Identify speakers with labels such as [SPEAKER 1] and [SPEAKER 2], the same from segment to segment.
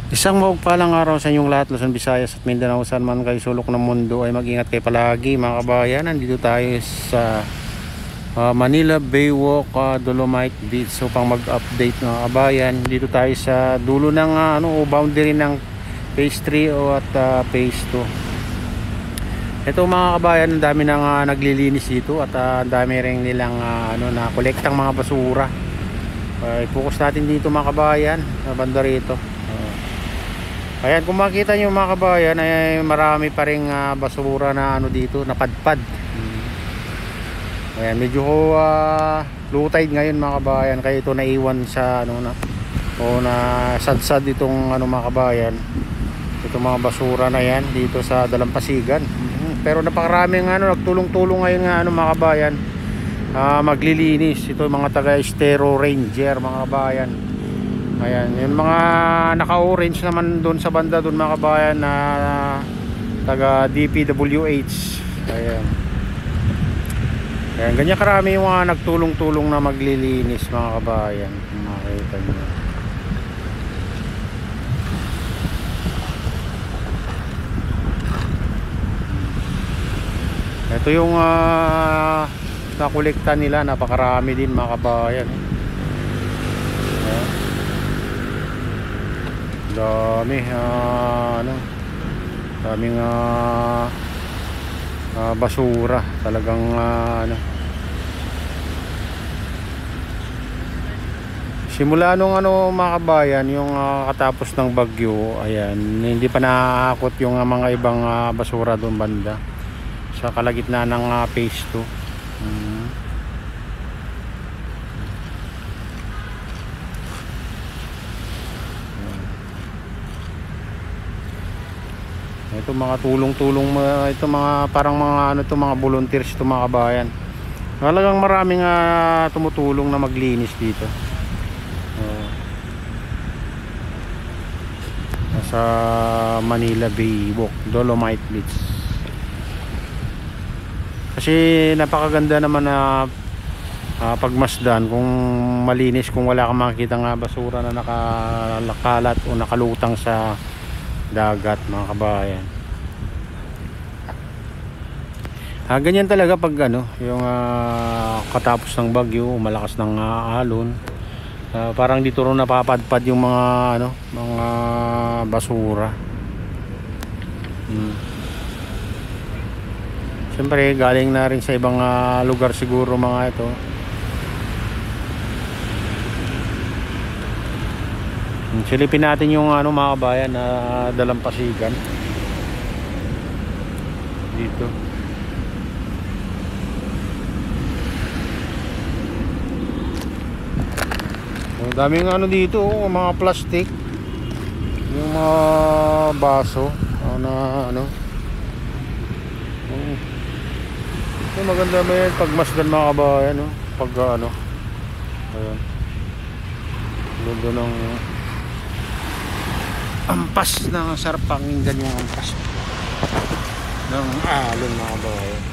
[SPEAKER 1] Isang mapagpalang araw sa inyong lahat, Luzon, Visayas at Mindanao, saan man kayo sulok ng mundo ay mag-ingat kayo palagi mga kabayan. Nandito tayo sa Manila Baywalk, Dolomite Beach upang mag-update mga kabayan. Dito tayo sa dulo ng boundary ng phase 3 at phase 2. Ito mga kabayan, ang dami nang naglilinis dito at ang dami rin nilang na kolektang mga basura. Focus natin dito mga kabayan sa banda rito. Ayan, kung makita nyo mga kabayan ay marami pa ring basura na dito, napadpad. Ayan, medyo low tide ngayon mga kabayan, kaya ito naiwan sa na sadsad itong mga kabayan. Itong mga basura na yan dito sa Dalampasigan. Pero napakaraming nagtulong-tulong ngayon mga kabayan, maglilinis. Ito mga taga Estero Ranger mga kabayan. Ayan, yung mga naka-orange naman doon sa banda doon mga kabayan na taga DPWH. Ayan. Ayan, ganyan karami yung mga nagtulong-tulong na maglilinis mga kabayan. Makita nyo. Ito yung nakolekta nila, napakarami din mga kabayan. Ayan. Dami daming basura talagang simula nung mga kabayan yung katapos ng bagyo. Ayan, hindi pa nakakot yung mga ibang basura doon banda sa kalagitnaan ng phase 2. Ito mga tulong-tulong, ito mga parang mga mga volunteers, ito mga kabayan. Talagang maraming tumutulong na maglinis dito. Sa Manila Baywalk, Dolomite Beach. Kasi napakaganda naman na pagmasdan kung malinis, kung wala kang makikita basura na nakakalat o nakalutang sa dagat mga kabayan. Ganyan talaga pag yung katapos ng bagyo, malakas ng alon, parang dito rin napapadpad yung mga mga basura. Siyempre galing na rin sa ibang lugar siguro mga ito. Silipin natin yung mga kabayan na Dalampasigan dito. Daming dito, mga plastic, yung mga baso maganda ba yan pagmasdan mga kabayan, pag ayan, lundo ng ampas na sarap pakinggan yung ampas ng alon mga kabayan.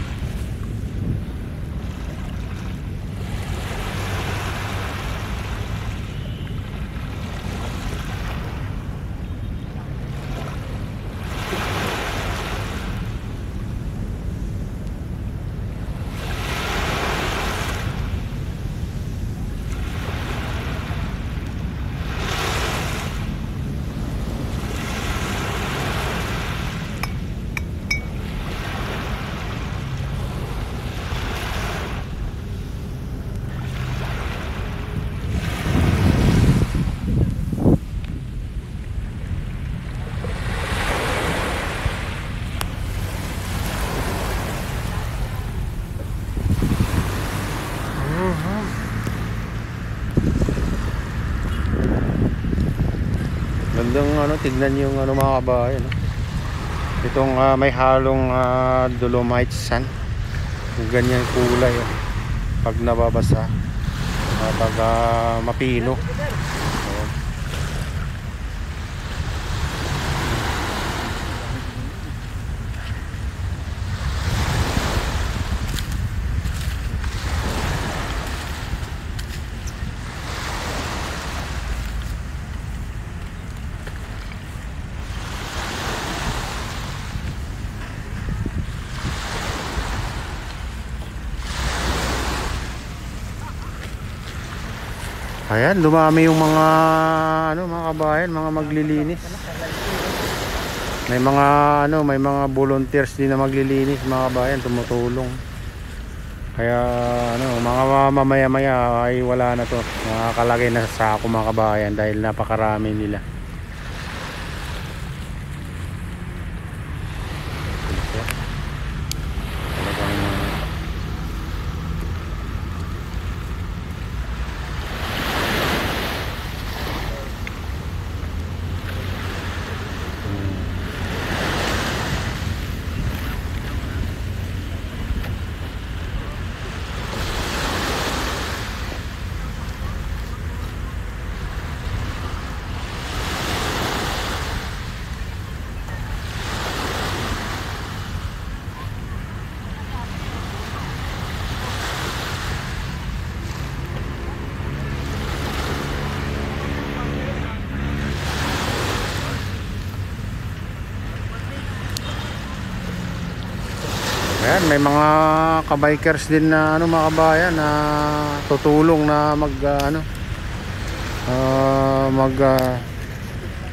[SPEAKER 1] Gandang tignan yung mga kabayan. Itong may halong dolomite sand. Ganyan kulay pag nababasa, pag mapino. Ayan, dumami yung mga mga kabayan, mga maglilinis. May mga may mga volunteers din na maglilinis, mga kabayan, tumutulong. Kaya mga mamaya-maya ay wala na to. Nakakalagay na sa sako, mga kabayan, dahil napakarami nila. Ayan, may mga kabikers din na mga kabayan na tutulong na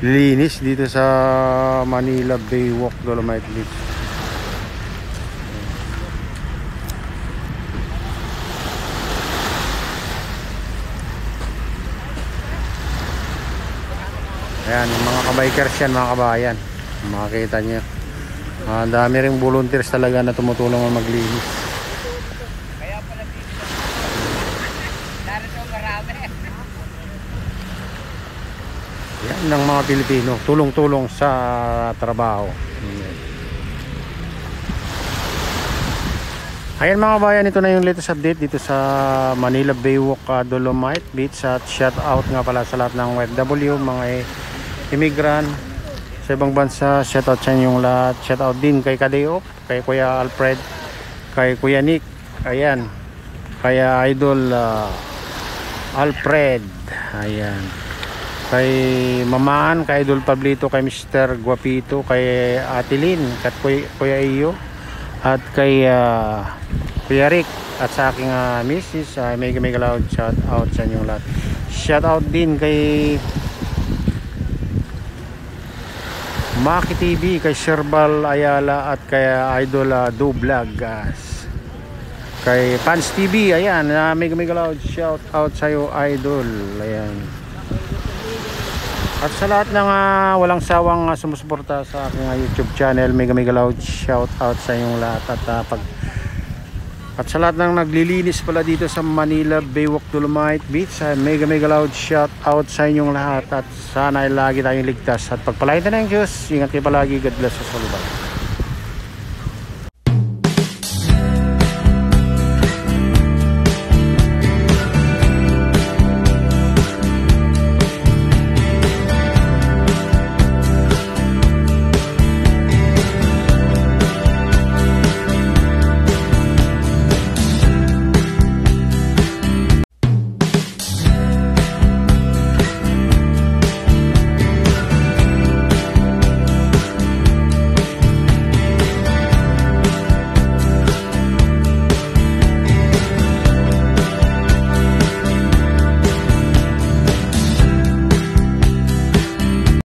[SPEAKER 1] linis dito sa Manila Baywalk Dolomite Beach. Ayan, yung mga kabikers yan, mga kabayan, makikita nyo. Ang dami ring volunteers talaga na tumutulong na maglinis.
[SPEAKER 2] Kaya pala dito. Narito marami.
[SPEAKER 1] Yan ng mga Pilipino, tulong-tulong sa trabaho. Ayan, mga kabayan, ito na yung latest update dito sa Manila Baywalk Dolomite Beach. At shout out nga pala sa lahat ng OFW, mga immigrant sa ibang bansa. Shout out sa inyong lahat. Shout out din kay Kadeo, kay Kuya Alfred, kay Kuya Nick, ayan, kay Idol Alfred, ayan, kay Mamaan, kay Idol Pablito, kay Mr. Guapito, kay Atilin, at Kuya Iyo, at kay Kuya Rick, at sa aking misis, mega loud shout out sa inyong lahat. Shout out din kay Maki TV, kay Sherbal Ayala, at kay Idol Do Vlog, kay Pans TV, ayan, mega loud shout out sa iyo, Idol, ayan. At sa lahat ng walang sawang sumusuporta sa aking YouTube channel, mega loud shout out sa inyong lahat. At sa lahat ng naglilinis pala dito sa Manila Baywalk Dolomite Beach, mega loud shout out sa inyong lahat. At sana ay lagi tayong ligtas at pagpalain na ng Diyos. Ingat kayo palagi. God bless us all.